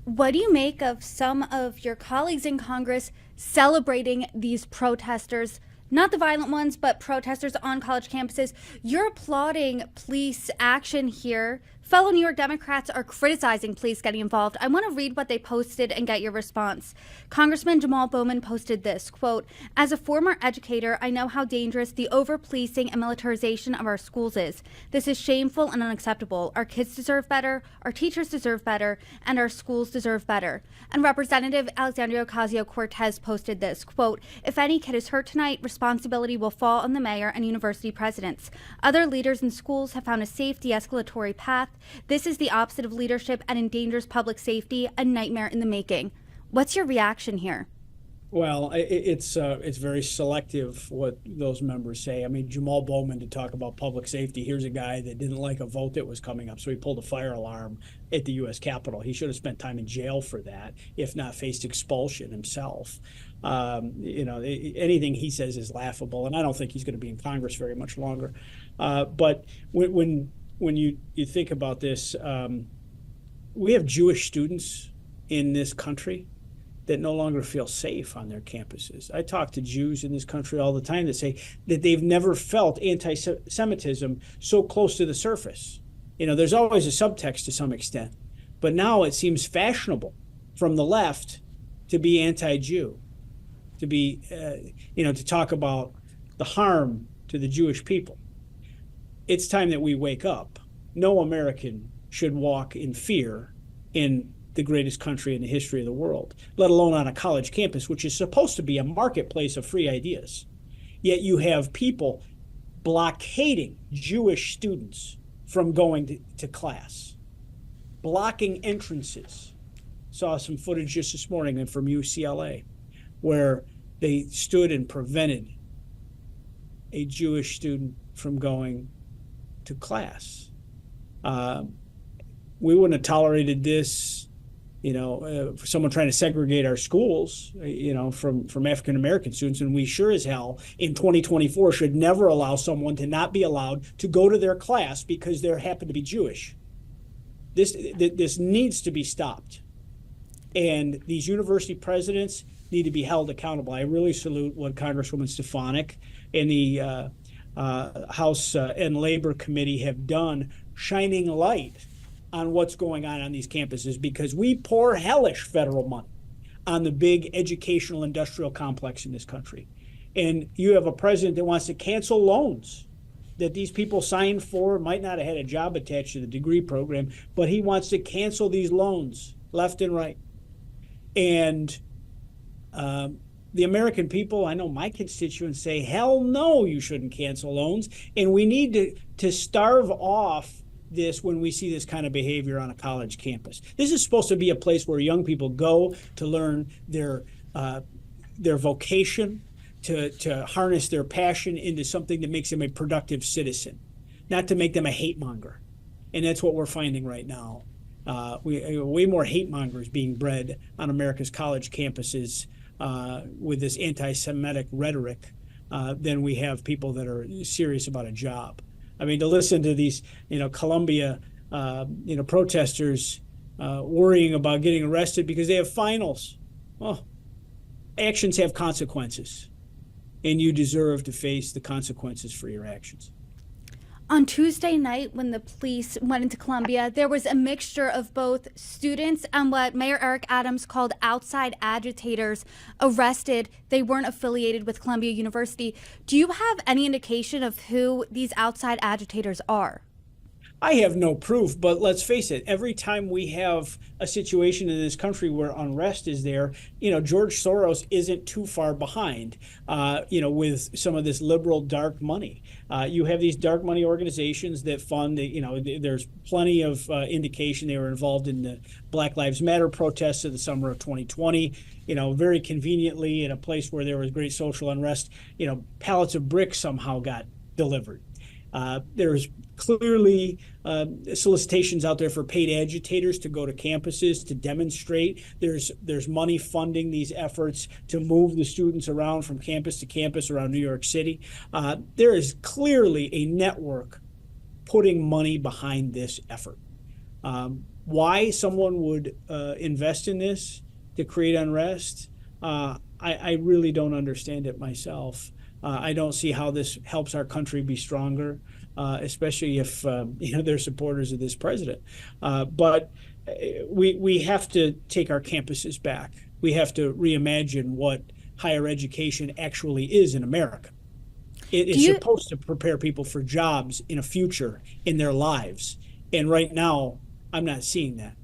What do you make of some of your colleagues in Congress celebrating these protesters? Not the violent ones, but protesters on college campuses. You're applauding police action here. Fellow New York Democrats are criticizing police getting involved. I want to read what they posted and get your response. Congressman Jamal Bowman posted this, quote, "As a former educator, I know how dangerous the over-policing and militarization of our schools is. This is shameful and unacceptable. Our kids deserve better, our teachers deserve better, and our schools deserve better." And Representative Alexandria Ocasio-Cortez posted this, quote, "If any kid is hurt tonight, responsibility will fall on the mayor and university presidents. Other leaders in schools have found a safe de-escalatory path. This is the opposite of leadership and endangers public safety, a nightmare in the making." What's your reaction here? Well, it's very selective what those members say. I mean, Jamal Bowman, to talk about public safety, here's a guy that didn't like a vote that was coming up, so he pulled a fire alarm at the U.S. Capitol. He should have spent time in jail for that, if not faced expulsion himself. Anything he says is laughable, and I don't think he's going to be in Congress very much longer. But when you think about this, we have Jewish students in this country that no longer feel safe on their campuses. I talk to Jews in this country all the time that say that they've never felt anti-Semitism so close to the surface. There's always a subtext to some extent, but now it seems fashionable from the left to be anti-Jew, to be, to talk about the harm to the Jewish people. It's time that we wake up. No American should walk in fear in the greatest country in the history of the world, let alone on a college campus, which is supposed to be a marketplace of free ideas. Yet you have people blockading Jewish students from going to class, blocking entrances. Saw some footage just this morning from UCLA where they stood and prevented a Jewish student from going to class. We wouldn't have tolerated this, for someone trying to segregate our schools, from African American students. And we sure as hell in 2024 should never allow someone to not be allowed to go to their class because they happen to be Jewish. This needs to be stopped. And these university presidents need to be held accountable. I really salute what Congresswoman Stefanik and the House and Labor Committee have done, shining light on what's going on these campuses, because we pour hellish federal money on the big educational industrial complex in this country. And you have a president that wants to cancel loans that these people signed for, might not have had a job attached to the degree program, but he wants to cancel these loans left and right. And the American people, I know my constituents say, hell no, you shouldn't cancel loans. And we need to starve off this when we see this kind of behavior on a college campus. This is supposed to be a place where young people go to learn their vocation, to harness their passion into something that makes them a productive citizen, not to make them a hate monger. And that's what we're finding right now. Way more hate mongers being bred on America's college campuses with this anti-Semitic rhetoric than we have people that are serious about a job. I mean, to listen to these, Columbia, protesters worrying about getting arrested because they have finals. Well, actions have consequences, and you deserve to face the consequences for your actions. On Tuesday night, when the police went into Columbia, there was a mixture of both students and what Mayor Eric Adams called outside agitators arrested. They weren't affiliated with Columbia University. Do you have any indication of who these outside agitators are? I have no proof, but let's face it, every time we have a situation in this country where unrest is there, George Soros isn't too far behind, with some of this liberal dark money. You have these dark money organizations that fund, there's plenty of indication they were involved in the Black Lives Matter protests of the summer of 2020, very conveniently in a place where there was great social unrest, pallets of bricks somehow got delivered. There's clearly solicitations out there for paid agitators to go to campuses to demonstrate. There's money funding these efforts to move the students around from campus to campus around New York City. There is clearly a network putting money behind this effort. What Why someone would invest in this to create unrest, I really don't understand it myself. I don't see how this helps our country be stronger, especially if they're supporters of this president. But we have to take our campuses back. We have to reimagine what higher education actually is in America. It is supposed to prepare people for jobs in a future in their lives. And right now, I'm not seeing that.